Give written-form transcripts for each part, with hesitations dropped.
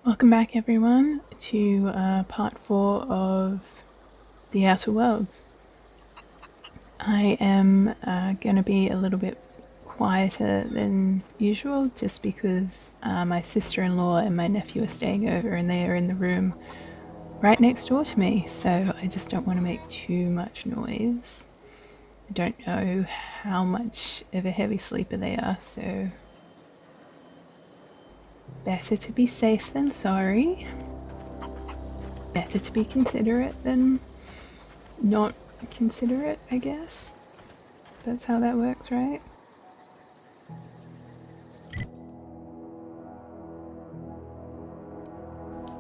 Welcome back, everyone, to part 4 of The Outer Worlds. I am going to be a little bit quieter than usual just because my sister-in-law and my nephew are staying over and they are in the room right next door to me, so I just don't want to make too much noise. I don't know how much of a heavy sleeper they are, so better to be safe than sorry. Better to be considerate than not considerate, I guess. That's how that works, right?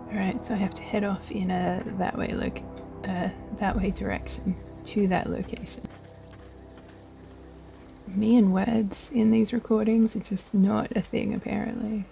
Alright, so I have to head off in a that way direction to that location. Me and words in these recordings are just not a thing, apparently.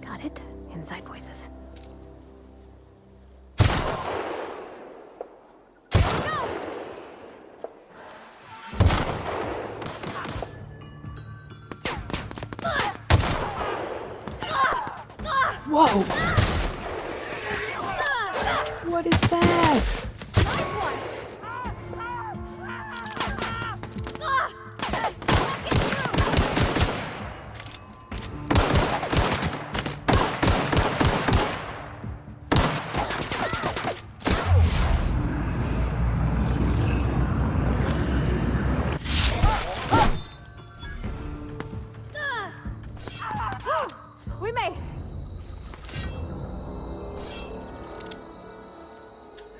Got it. Inside voices. Whoa! What is that? We made it.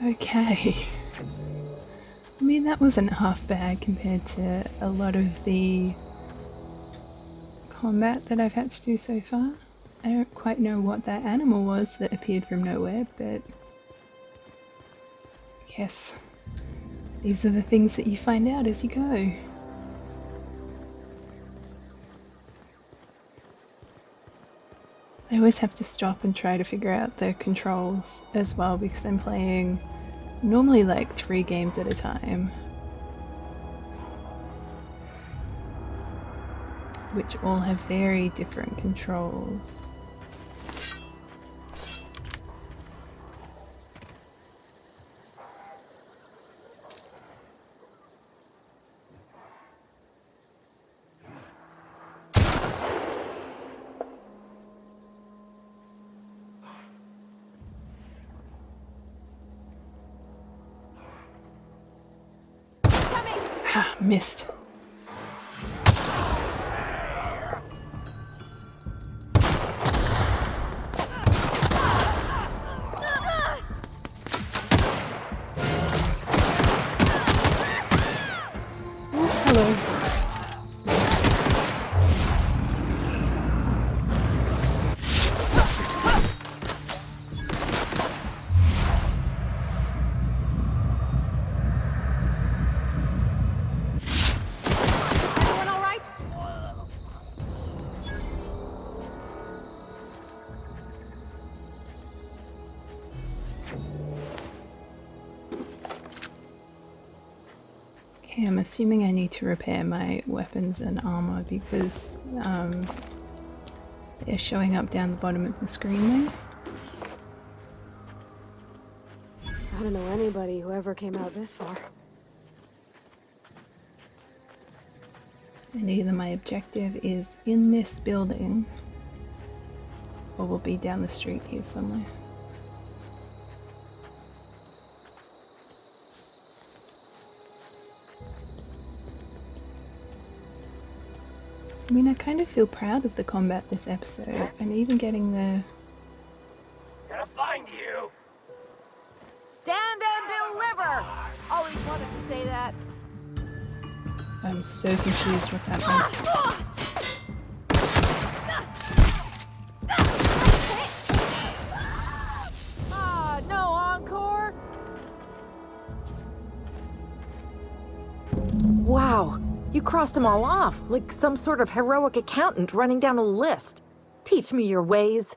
Okay. I mean, that wasn't half bad compared to a lot of the combat that I've had to do so far. I don't quite know what that animal was that appeared from nowhere, but I guess these are the things that you find out as you go. I always have to stop and try to figure out the controls as well because I'm playing normally like 3 games at a time, which all have very different controls. Ah, missed. Oh, hello. Everyone all right? Okay, I'm assuming I need to repair my weapons and armor because they're showing up down the bottom of the screen there. I don't know anybody who ever came out this far. And either my objective is in this building or will be down the street here somewhere. I mean, I kind of feel proud of the combat this episode, and even getting the... Gonna find you! Stand and deliver! Always wanted to say that. I'm so confused what's happening. Ah, no encore? You crossed them all off, like some sort of heroic accountant running down a list. Teach me your ways.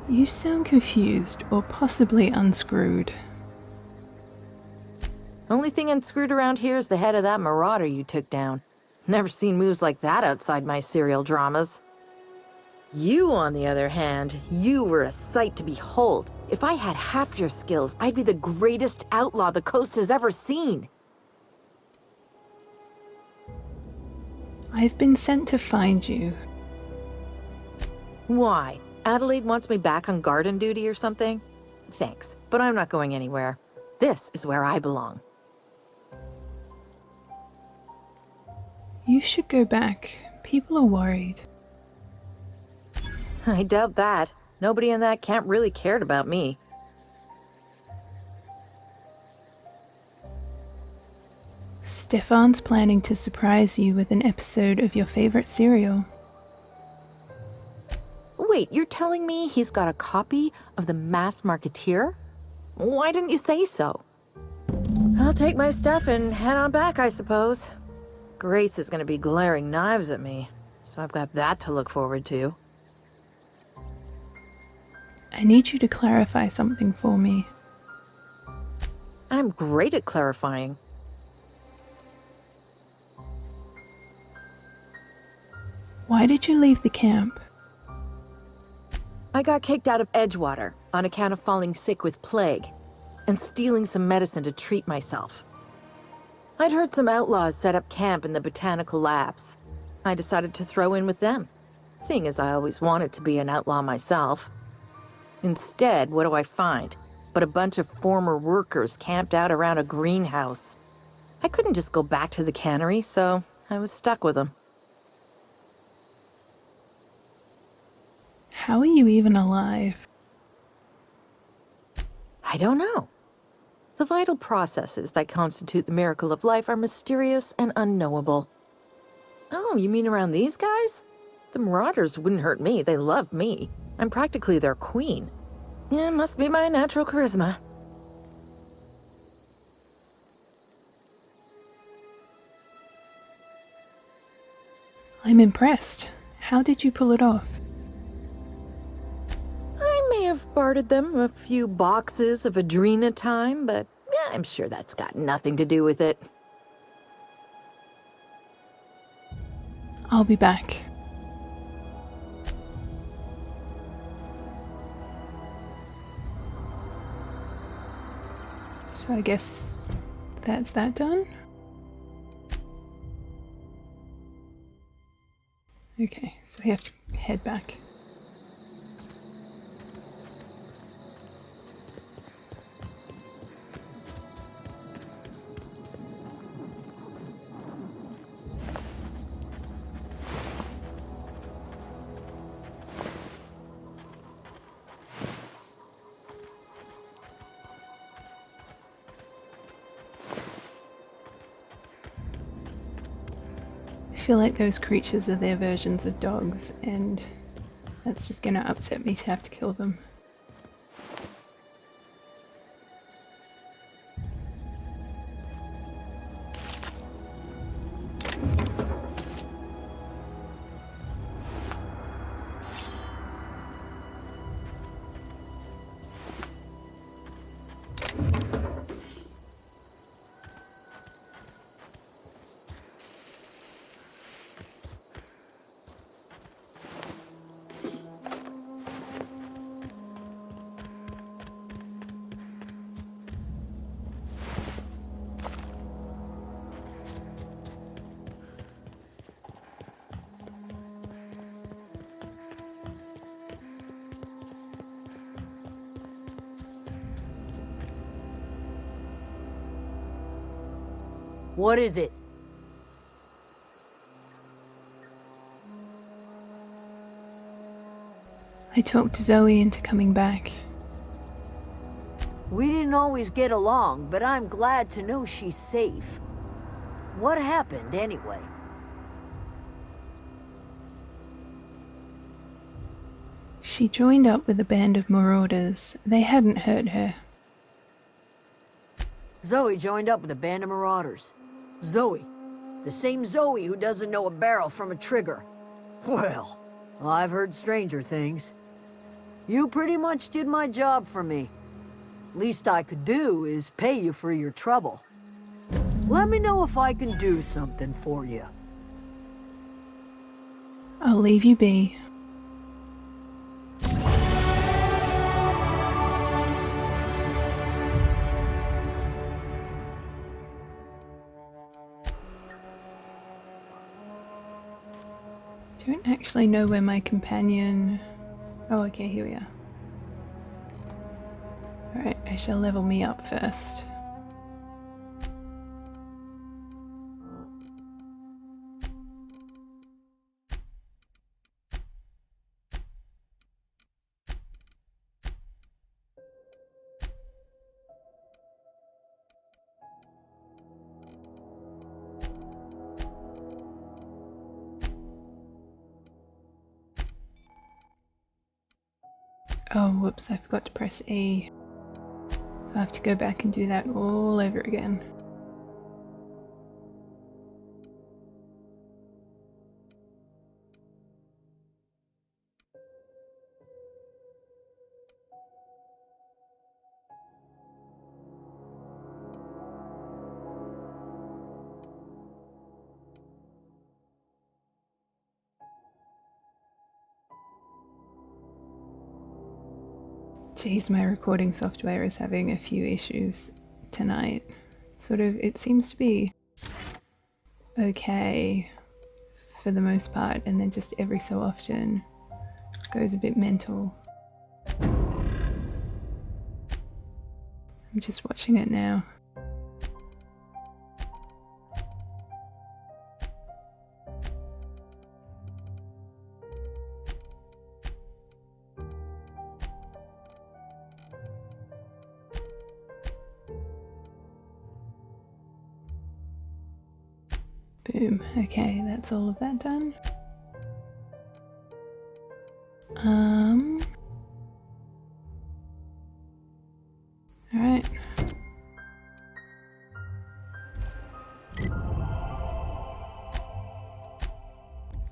You sound confused or possibly unscrewed. Only thing unscrewed around here is the head of that marauder you took down. Never seen moves like that outside my serial dramas. You, on the other hand, you were a sight to behold. If I had half your skills, I'd be the greatest outlaw the coast has ever seen. I've been sent to find you. Why? Adelaide wants me back on garden duty or something? Thanks, but I'm not going anywhere. This is where I belong. You should go back. People are worried. I doubt that. Nobody in that camp really cared about me. Stefan's planning to surprise you with an episode of your favorite serial. Wait, you're telling me he's got a copy of The Masked Marketeer? Why didn't you say so? I'll take my stuff and head on back, I suppose. Grace is gonna be glaring knives at me, so I've got that to look forward to. I need you to clarify something for me. I'm great at clarifying. Why did you leave the camp? I got kicked out of Edgewater on account of falling sick with plague and stealing some medicine to treat myself. I'd heard some outlaws set up camp in the botanical labs. I decided to throw in with them, seeing as I always wanted to be an outlaw myself. Instead, what do I find but a bunch of former workers camped out around a greenhouse? I couldn't just go back to the cannery, so I was stuck with them. How are you even alive? I don't know. The vital processes that constitute the miracle of life are mysterious and unknowable. Oh, you mean around these guys? The Marauders wouldn't hurt me. They love me. I'm practically their queen. Yeah, must be my natural charisma. I'm impressed. How did you pull it off? I may have bartered them a few boxes of Adrena time, but yeah, I'm sure that's got nothing to do with it. I'll be back. So I guess that's that done? Okay, so we have to head back. I feel like those creatures are their versions of dogs, and that's just gonna upset me to have to kill them. What is it? I talked Zoe into coming back. We didn't always get along, but I'm glad to know she's safe. What happened, anyway? She joined up with a band of marauders. They hadn't hurt her. Zoe joined up with a band of marauders. Zoe. The same Zoe who doesn't know a barrel from a trigger. Well, I've heard stranger things. You pretty much did my job for me. Least I could do is pay you for your trouble. Let me know if I can do something for you. I'll leave you be. Don't actually know where my companion... Oh, okay, here we are. Alright, I shall level me up first. Oh, whoops, I forgot to press E. So I have to go back and do that all over again. Geez, my recording software is having a few issues tonight. It seems to be okay for the most part, and then just every so often goes a bit mental. I'm just watching it now. Boom. Okay, that's all of that done. Alright.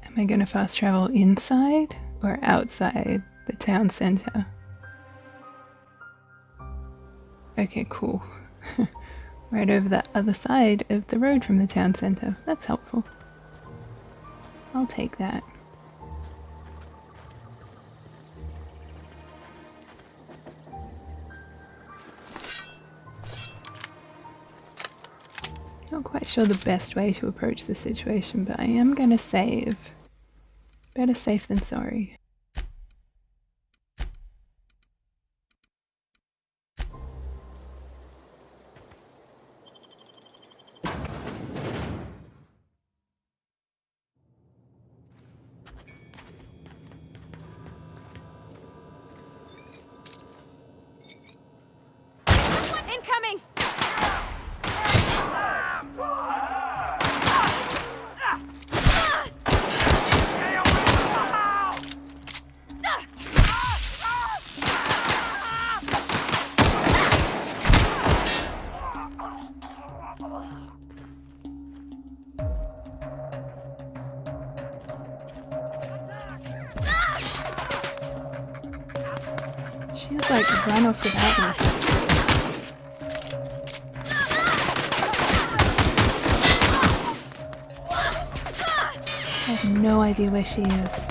Am I gonna fast travel inside or outside the town center? Okay, cool. Right over the other side of the road from the town center. That's helpful. I'll take that. Not quite sure the best way to approach the situation, but I am gonna save. Better safe than sorry. Incoming! She has like run off without me. I have no idea where she is.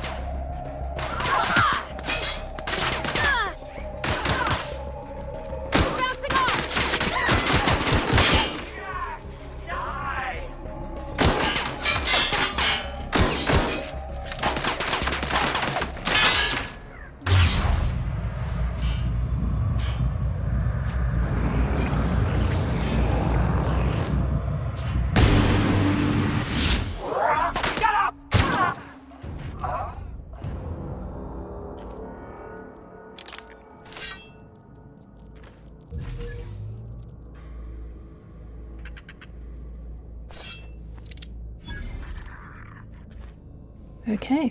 Okay,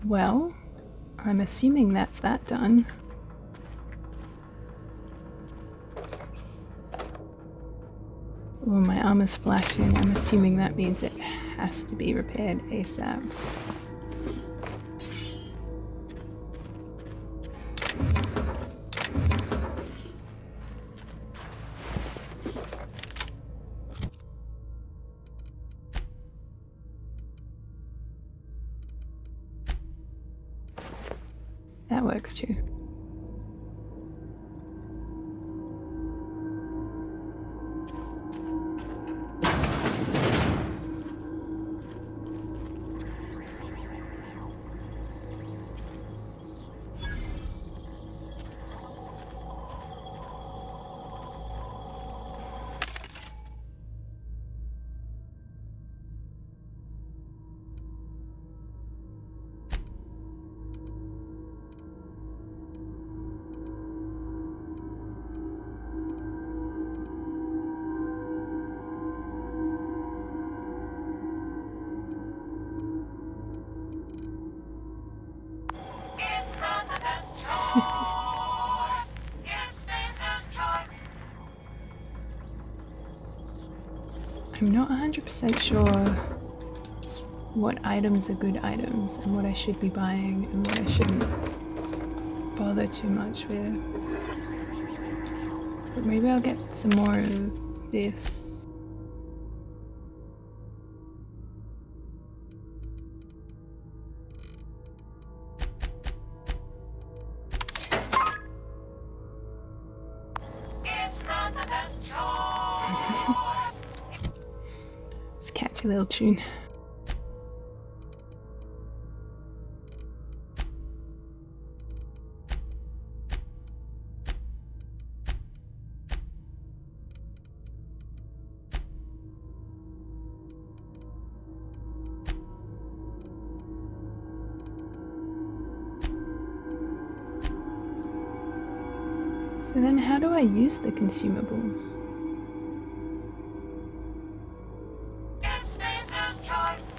well, I'm assuming that's that done. Oh, my armor's flashing. I'm assuming that means it has to be repaired ASAP. That works too. It's not the best choice. It's Spacer's choice. I'm not 100% sure what items are good items and what I should be buying and what I shouldn't bother too much with. But maybe I'll get some more of this. It's not the best choice. It's a catchy little tune. So then how do I use the consumables? It's Spacer's choice.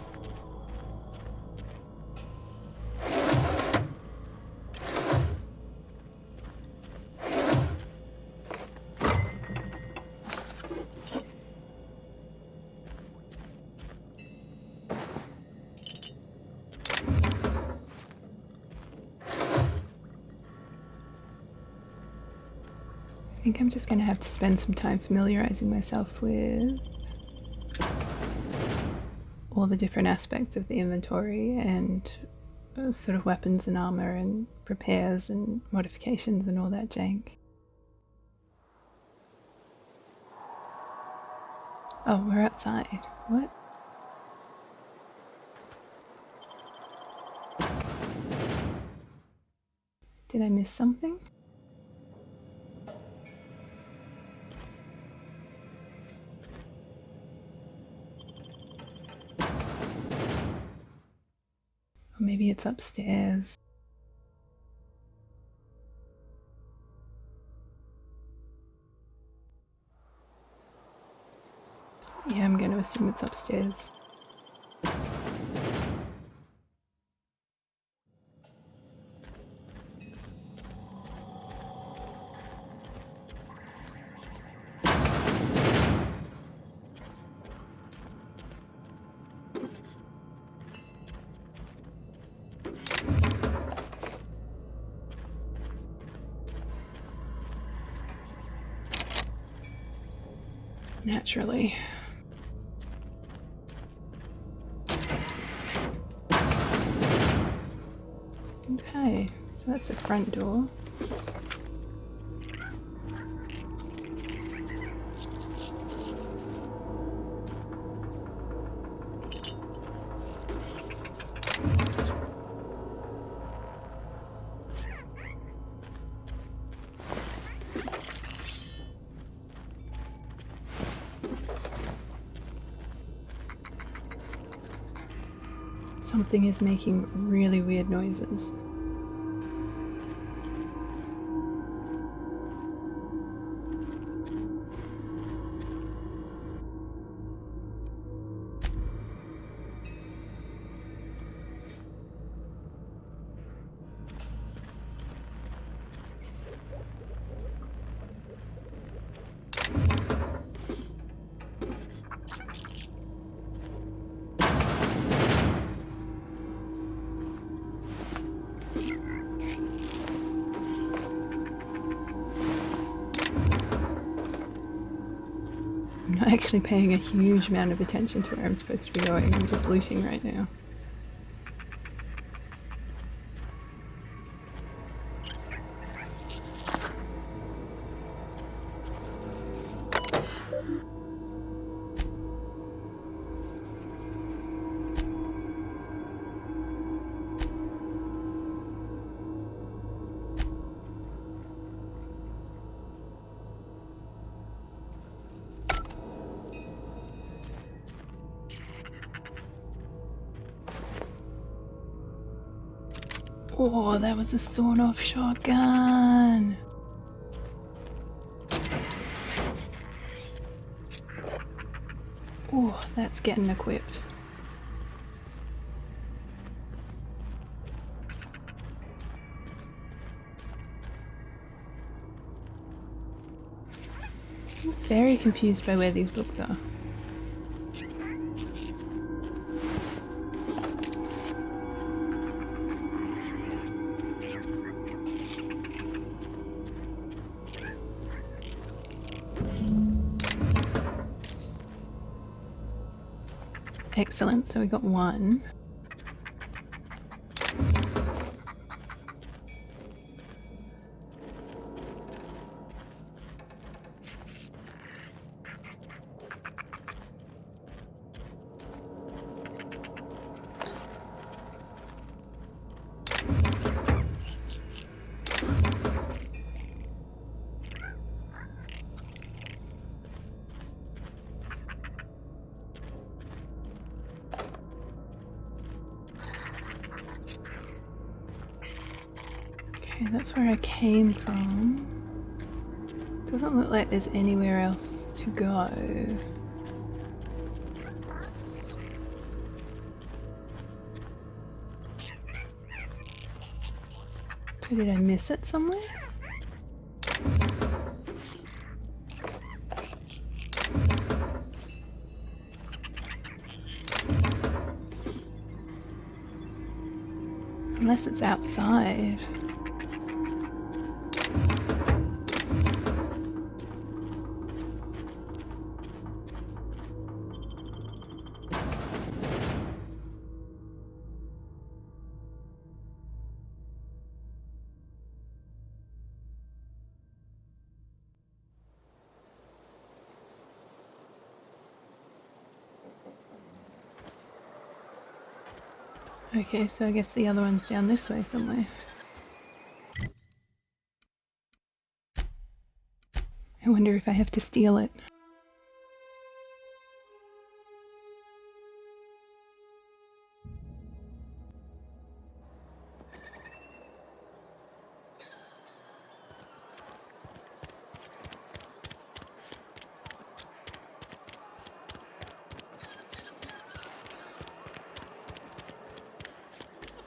I think I'm just going to have to spend some time familiarizing myself with all the different aspects of the inventory and sort of weapons and armor and repairs and modifications and all that jank. Oh, we're outside. What? Did I miss something? Or maybe it's upstairs. Yeah, I'm going to assume it's upstairs. Naturally. Okay, so that's the front door. Something is making really weird noises. actually paying a huge amount of attention to where I'm supposed to be going. I'm just looting right now. Oh, that was a sawn-off shotgun. Oh, that's getting equipped. I'm very confused by where these books are. Excellent, so we got one. Okay, that's where I came from. Doesn't look like there's anywhere else to go. So did I miss it somewhere? Unless it's outside. Okay, so I guess the other one's down this way somewhere. I wonder if I have to steal it.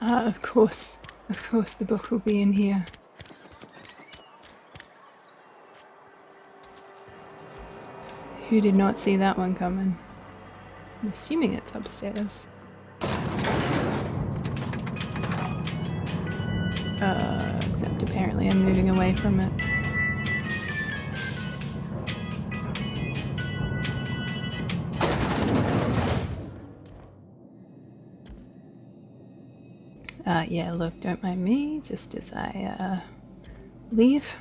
Ah, of course the book will be in here. Who did not see that one coming? I'm assuming it's upstairs. Except apparently I'm moving away from it. Yeah, look, don't mind me, just as I, leave.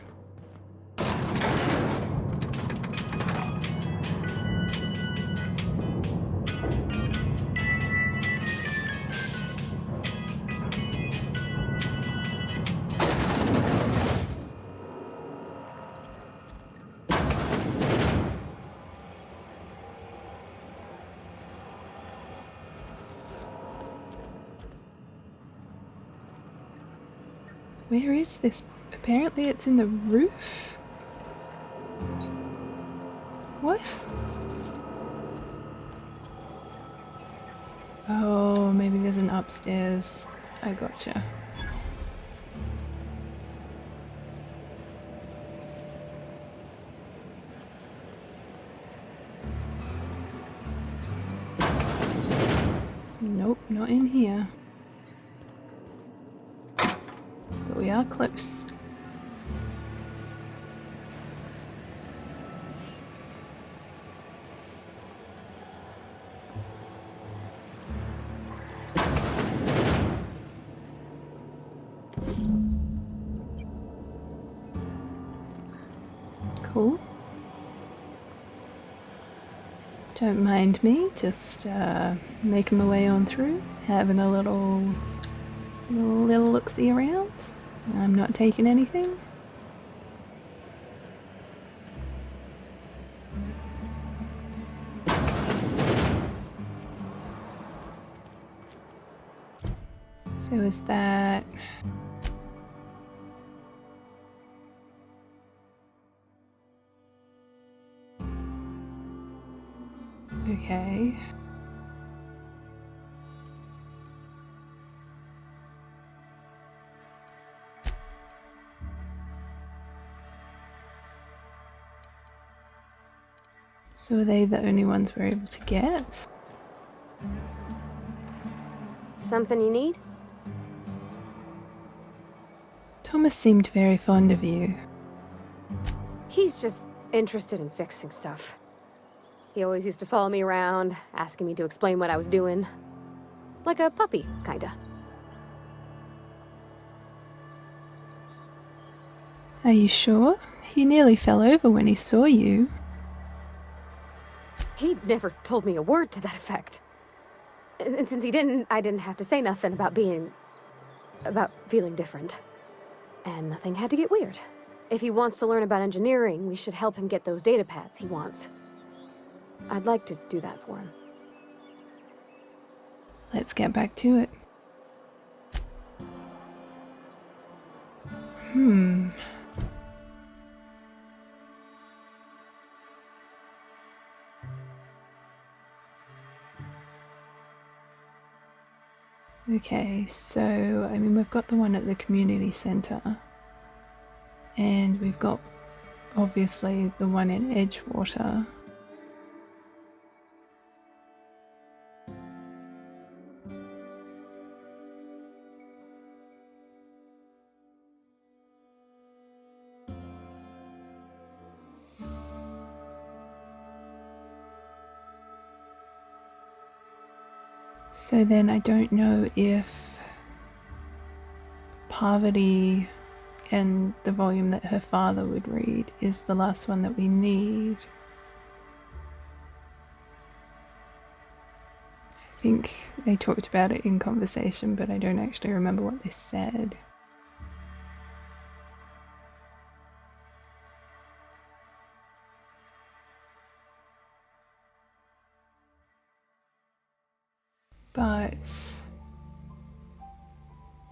Where is this? Apparently it's in the roof? What? Oh, maybe there's an upstairs. I gotcha. Nope, not in here. But we are close. Cool. Don't mind me, just making my way on through, having a little look-see around. I'm not taking anything. So is that... Okay. So are they the only ones we're able to get? Something you need? Thomas seemed very fond of you. He's just interested in fixing stuff. He always used to follow me around, asking me to explain what I was doing. Like a puppy, kinda. Are you sure? He nearly fell over when he saw you. He never told me a word to that effect. And since he didn't, I didn't have to say nothing about feeling different. And nothing had to get weird. If he wants to learn about engineering, we should help him get those data pads he wants. I'd like to do that for him. Let's get back to it. Okay, so, I mean, we've got the one at the community centre. And we've got, obviously, the one in Edgewater. So then I don't know if Parvati and the volume that her father would read is the last one that we need. I think they talked about it in conversation, but I don't actually remember what they said. But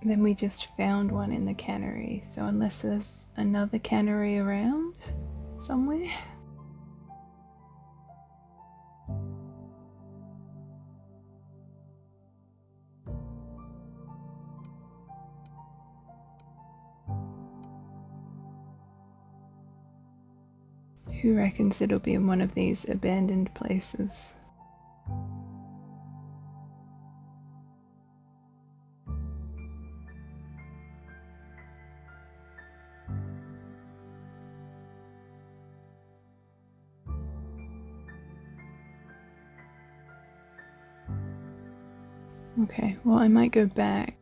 then we just found one in the cannery, so unless there's another cannery around somewhere. Who reckons it'll be in one of these abandoned places? Okay, well, I might go back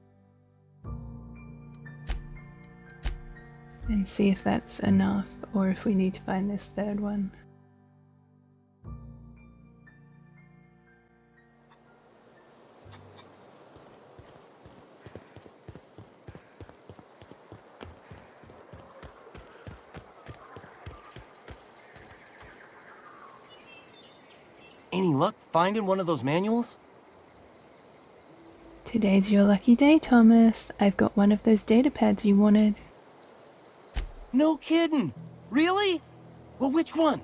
and see if that's enough, or if we need to find this third one. Any luck finding one of those manuals? Today's your lucky day, Thomas. I've got one of those data pads you wanted. No kidding! Really? Well, which one?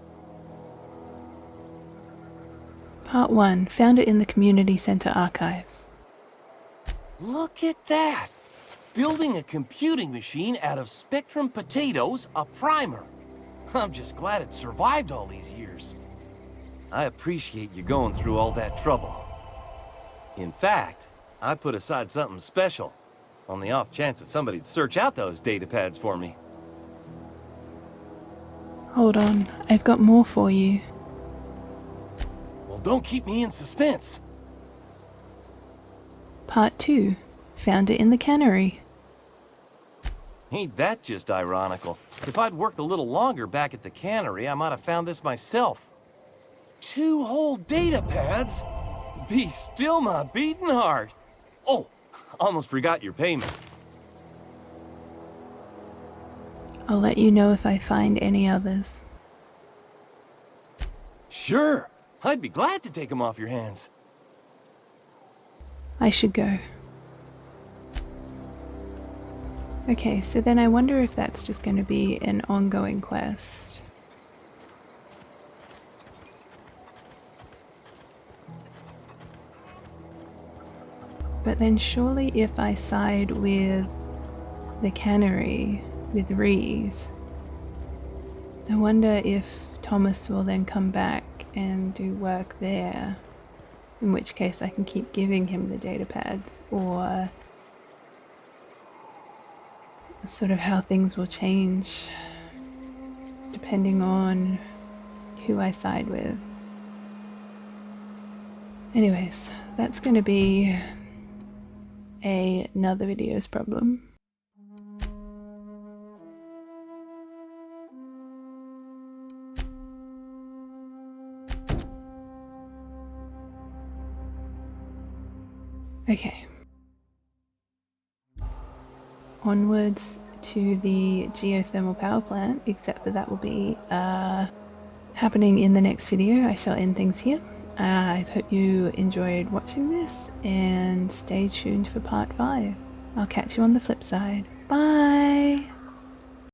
Part 1. Found it in the community center archives. Look at that! Building a computing machine out of Spectrum potatoes, a primer. I'm just glad it survived all these years. I appreciate you going through all that trouble. In fact, I put aside something special, on the off chance that somebody'd search out those data pads for me. Hold on, I've got more for you. Well, don't keep me in suspense. Part 2. Found it in the cannery. Ain't that just ironical? If I'd worked a little longer back at the cannery, I might have found this myself. 2 whole data pads? Be still my beating heart. Oh, almost forgot your payment. I'll let you know if I find any others. Sure, I'd be glad to take them off your hands. I should go. Okay, so then I wonder if that's just going to be an ongoing quest. But then surely if I side with the cannery, with Reed, I wonder if Thomas will then come back and do work there, in which case I can keep giving him the data pads, or sort of how things will change depending on who I side with. Anyways, that's going to be another video's problem. Okay. Onwards to the geothermal power plant, except that will be happening in the next video. I shall end things here. I hope you enjoyed watching this, and stay tuned for part 5. I'll catch you on the flip side. Bye!